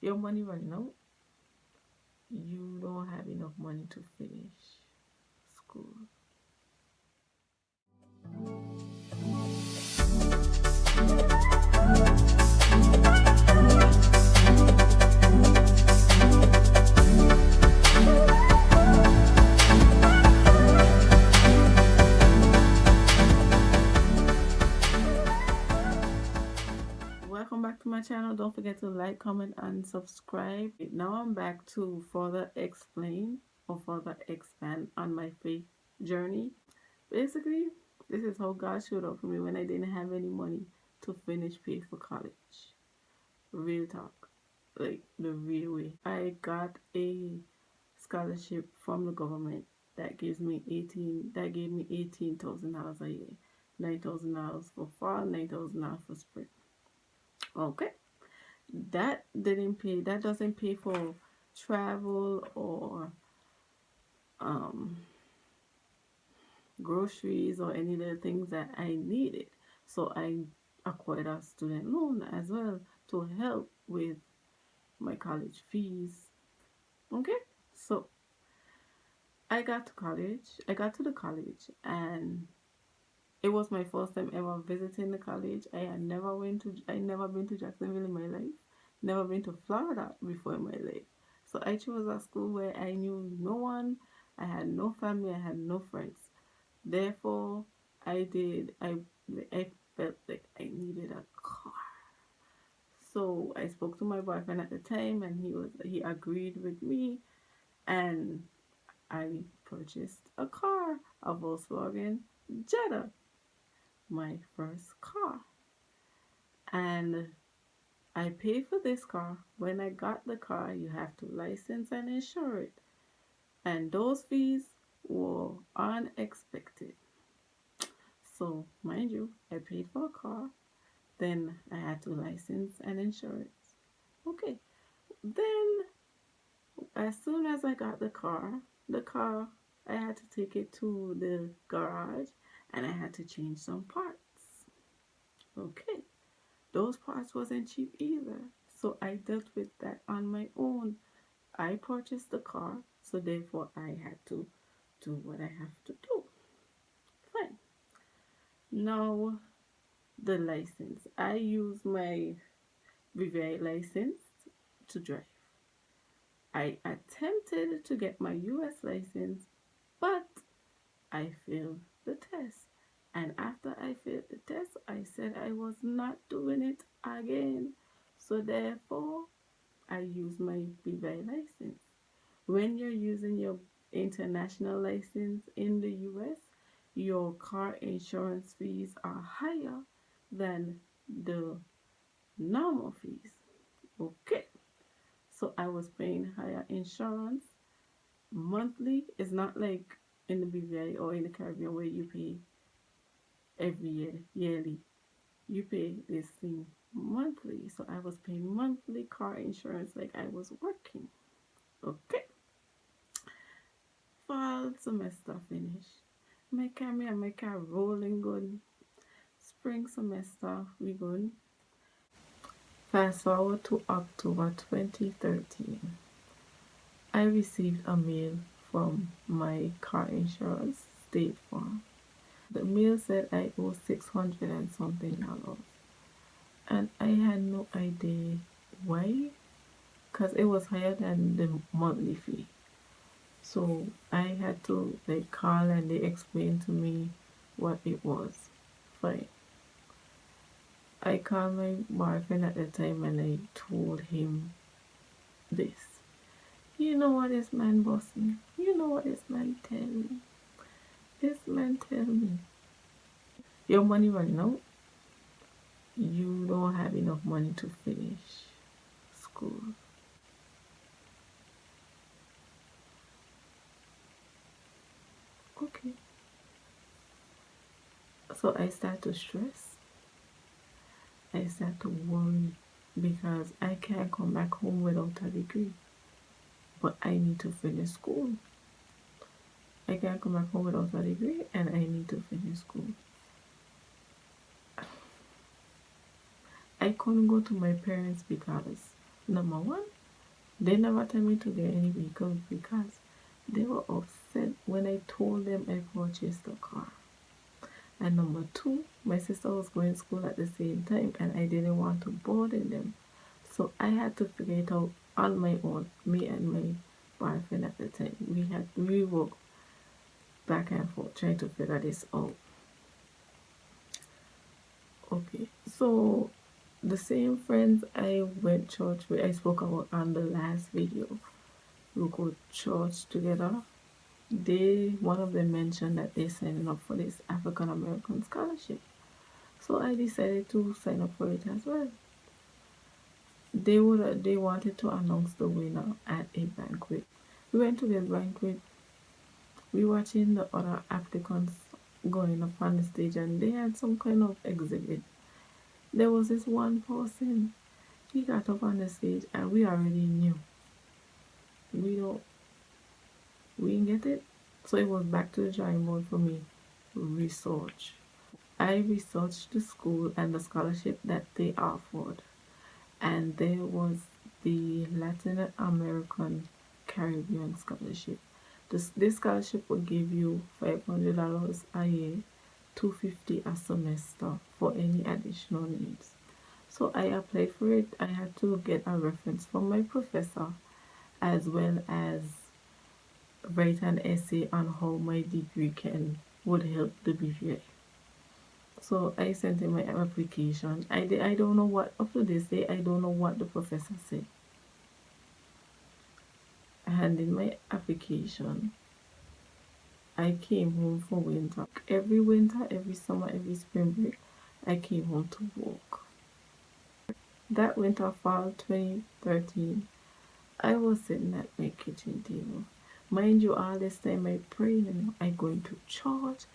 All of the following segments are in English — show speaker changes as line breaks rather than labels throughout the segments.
Your money running out, you don't have enough money to finish school. Welcome back to my channel. Don't forget to like, comment, and subscribe. Now I'm back to further explain or further expand on my faith journey. Basically, this is how God showed up for me when I didn't have any money to finish pay for college. Real talk, like the real way. I got a scholarship from the government that gave me $18,000 a year. $9,000 for fall, $9,000 for spring. Okay. That doesn't pay for travel or um groceries or any of the things that I needed. So I acquired a student loan as well to help with my college fees. Okay, so I got to the college, and it was my first time ever visiting the college. I never been to Jacksonville in my life, never been to Florida before in my life. So I chose a school where I knew no one, I had no family, I had no friends. Therefore, I felt like I needed a car. So I spoke to my boyfriend at the time, and he agreed with me, and I purchased a car, a Volkswagen Jetta, my first car. And I paid for this car. When I got the car, you have to license and insure it. And those fees were unexpected. So, mind you, I paid for a car, then I had to license and insure it. Okay, then as soon as I got the car, I had to take it to the garage and I had to change some parts. Okay, those parts wasn't cheap either. So I dealt with that on my own. I purchased the car, so therefore I had to do what I have to do. Fine. Now the license. I use my VVI license to drive. I attempted to get my US license, but I failed the test. And after I failed the test, I said I was not doing it again. So therefore, I used my VVI license. When you're using your international license in the US, your car insurance fees are higher than the normal fees. Okay, so I was paying higher insurance monthly. It's not like in the BVI or in the Caribbean where you pay every year, yearly. You pay this thing monthly. So I was paying monthly car insurance like I was working. Okay, fall semester finished. My car rolling good. Spring semester we good. Fast forward to October 2013. I received a mail from my car insurance, State Farm. The mail said I owe 600 and something dollars. And I had no idea why, because it was higher than the monthly fee. So I had to like call and they explained to me what it was. Fine. I called my boyfriend at the time and I told him this. You know what this man boss me? You know what this man tell me? This man tell me, your money running out, you don't have enough money to finish school. Okay. So I start to stress. I start to worry because I can't come back home without a degree. But I need to finish school. I can't come back home without a degree and I need to finish school. I couldn't go to my parents because Number one, they never tell me to get any vehicle because they were upset when I told them I purchased a car. And number two, my sister was going to school at the same time and I didn't want to burden them. So I had to figure it out on my own, me and my boyfriend at the time. We were back and forth trying to figure this out. Okay, so the same friends I went church with, I spoke about on the last video, we go church together. One of them mentioned that they're signing up for this African American scholarship. So I decided to sign up for it as well. They wanted to announce the winner at a banquet. We went to the banquet. We watching the other applicants going up on the stage, and they had some kind of exhibit. There was this one person. He got up on the stage, and we already knew we don't we didn't get it. So it was back to the drawing board for me. Research. I researched the school and the scholarship that they offered, and there was the Latin American Caribbean scholarship. This scholarship will give you $500 a year, $250 a semester for any additional needs. So I applied for it. I had to get a reference from my professor as well as write an essay on how my degree would help the BVI. So I sent in my application. I don't know what, up to this day, I don't know what the professor said. I handed my application. I came home for winter. Every winter, every summer, every spring break, I came home to work. That winter, fall 2013, I was sitting at my kitchen table. Mind you, all this time I praying and I going to church.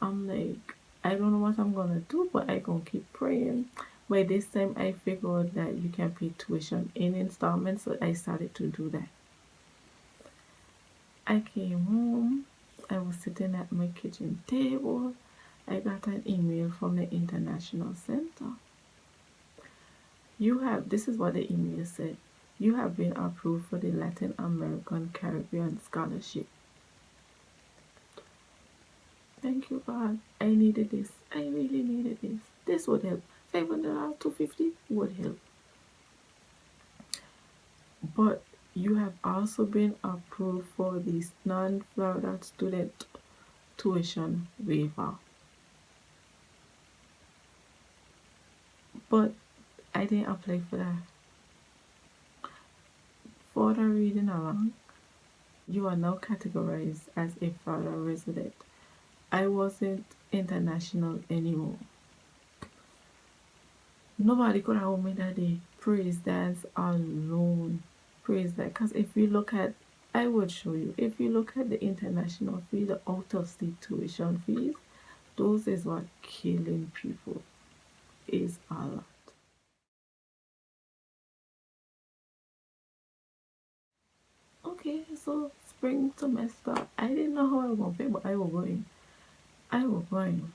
I'm like, I don't know what I'm gonna do, but I gonna keep praying. By this time, I figured that you can pay tuition in installments, so I started to do that. I came home. I was sitting at my kitchen table. I got an email from the International Center. This is what the email said. You have been approved for the Latin American Caribbean Scholarship. Thank you, God. I needed this. I really needed this. This would help. $500, $250 would help. But you have also been approved for this non-Florida student tuition waiver. But I didn't apply for that. Further reading along, you are now categorized as a Florida resident. I wasn't international anymore. Nobody could have told me that day. Praise dance alone. Praise that. Because if you look at, I would show you, if you look at the international fee, the out of state tuition fees, those is what killing people is a lot. Okay, so spring semester, I didn't know how I was going to pay, but I was going. I was going.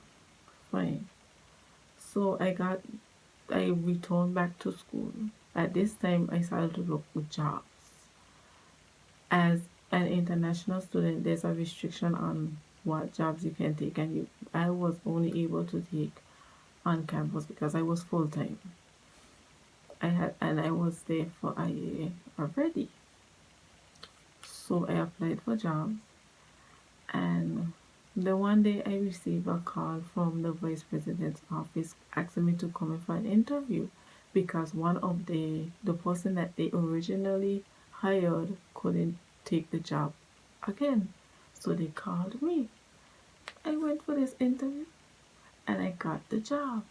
Fine. So I returned back to school. At this time, I started to look for jobs. As an international student, there's a restriction on what jobs you can take, and I was only able to take on campus because I was full time. I was there for a year already. So I applied for jobs, and the one day I received a call from the vice president's office asking me to come in for an interview because one of the person that they originally hired couldn't take the job again. So they called me. I went for this interview and I got the job.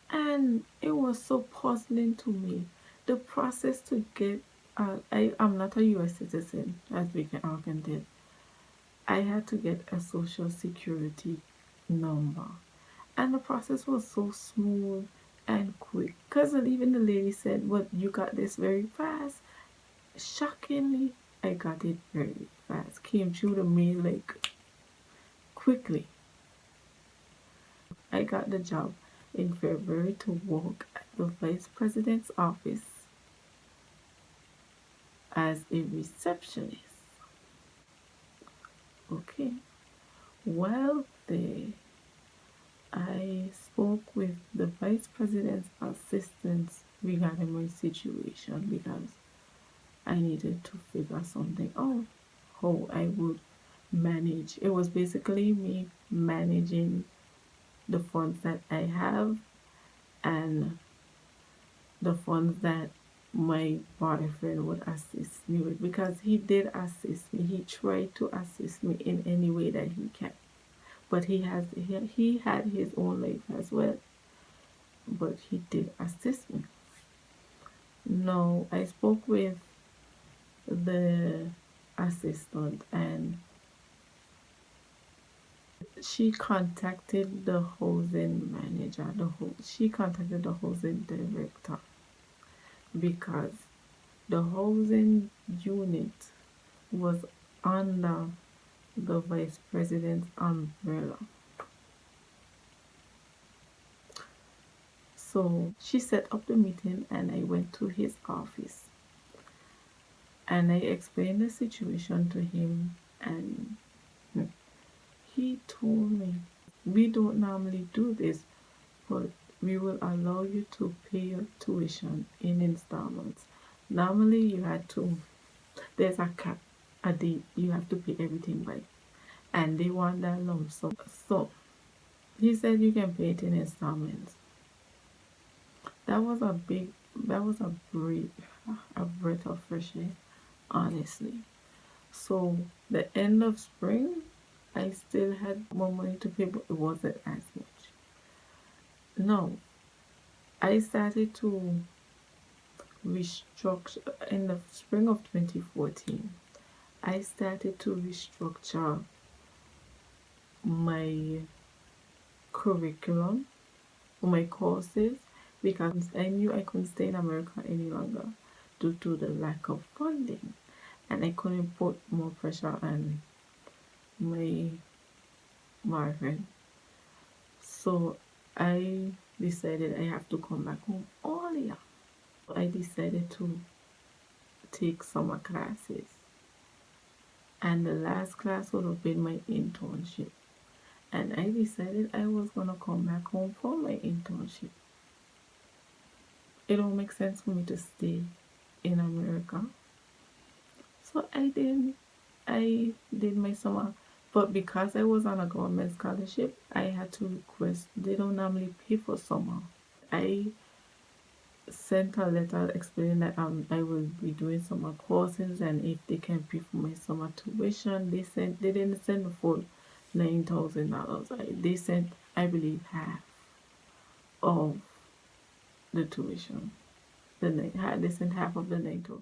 And it was so puzzling to me. The process to get I'm not a US citizen, as we can all can tell. I had to get a social security number. And the process was so smooth and quick. Because even the lady said, well, you got this very fast. Shockingly, I got it very fast. Came through the mail like quickly. I got the job in February to work at the vice president's office. as a receptionist. Okay. While there, I spoke with the vice president's assistants regarding my situation because I needed to figure something out how I would manage. It was basically me managing the funds that I have and the funds that my boyfriend would assist me with because he did assist me. He tried to assist me in any way that he can. But he had his own life as well. But he did assist me. No, I spoke with the assistant and she contacted the housing manager, she contacted the housing director because the housing unit was under the vice president's umbrella. So she set up the meeting and I went to his office and I explained the situation to him and he told me, we don't normally do this, but we will allow you to pay your tuition in installments. Normally you had to, there's a cap, a date you have to pay everything by, and they want that lump sum. So he said you can pay it in installments. That was a big, that was a breath of fresh air, honestly. So the end of spring, I still had more money to pay, but it wasn't as much. No, I started to restructure in the spring of 2014. I started to restructure my curriculum, my courses, because I knew I couldn't stay in America any longer due to the lack of funding, and I couldn't put more pressure on my boyfriend. So I decided I have to come back home earlier. I decided to take summer classes, and the last class would have been my internship. And I decided I was gonna come back home for my internship. It don't make sense for me to stay in America. So I did my summer, but because I was on a government scholarship, I had to request. They don't normally pay for summer. I sent a letter explaining that I will be doing summer courses and if they can pay for my summer tuition. They didn't send the full $9,000. They sent, I believe, half of the tuition. They sent half of the $9,000.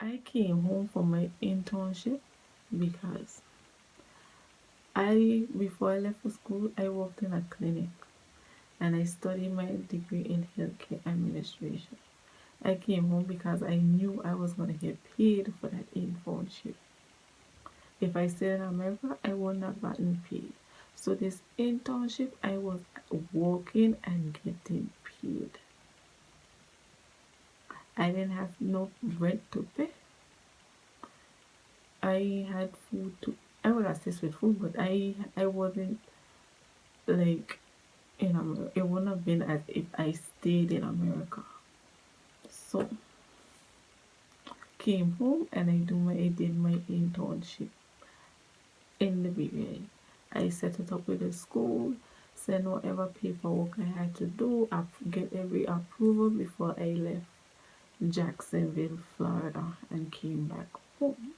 I came home from my internship because before I left for school, I worked in a clinic and I studied my degree in healthcare administration. I came home because I knew I was going to get paid for that internship. If I stayed in America, I would not have gotten paid. So this internship, I was working and getting paid. I didn't have no rent to pay. I had food to. I would assist with food, but I wasn't like in America. It wouldn't have been as if I stayed in America. So came home and I did my internship in the beginning. I set it up with the school, send whatever paperwork I had to do, get every approval before I left Jacksonville, Florida, and came back home.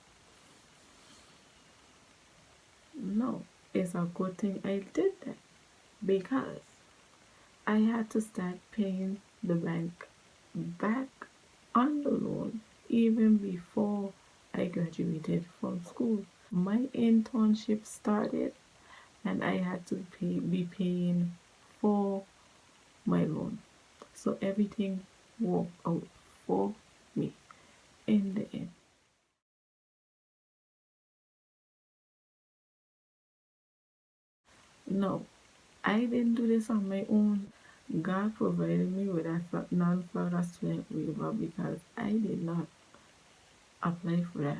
No, it's a good thing I did that because I had to start paying the bank back on the loan even before I graduated from school. My internship started and I had to be paying for my loan. So everything worked out for me in the end. No, I didn't do this on my own. God provided me with a non-Florida student waiver because I did not apply for that,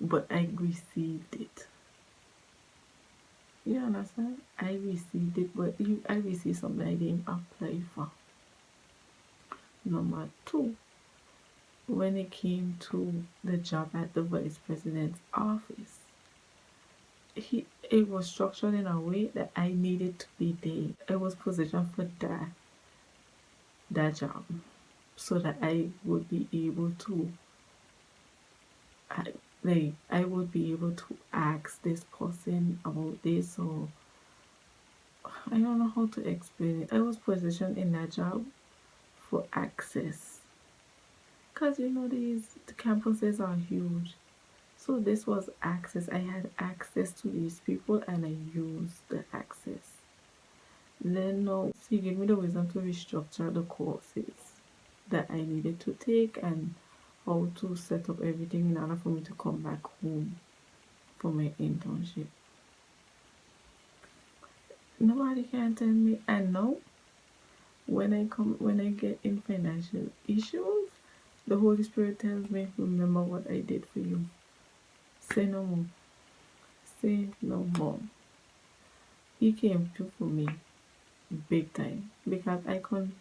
but I received it. You understand? I received it, but I received something I didn't apply for. Number two, when it came to the job at the vice president's office, it was structured in a way that I needed to be there. I was positioned for that job so that I would be able to I, I would be able to ask this person about this, or I don't know how to explain it. I was positioned in that job for access because the campuses are huge. So this was access. I had access to these people and I used the access. Then now he gave me the wisdom to restructure the courses that I needed to take and how to set up everything in order for me to come back home for my internship. Nobody can tell me. And now when I get in financial issues, the Holy Spirit tells me, remember what I did for you. Say no more. Say no more. He came through for me big time because I couldn't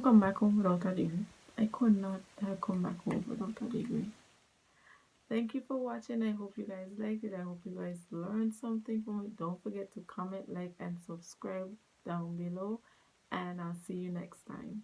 come back home without a degree. I could not have come back home without a degree. Thank you for watching. I hope you guys liked it. I hope you guys learned something from it. Don't forget to comment, like, and subscribe down below. And I'll see you next time.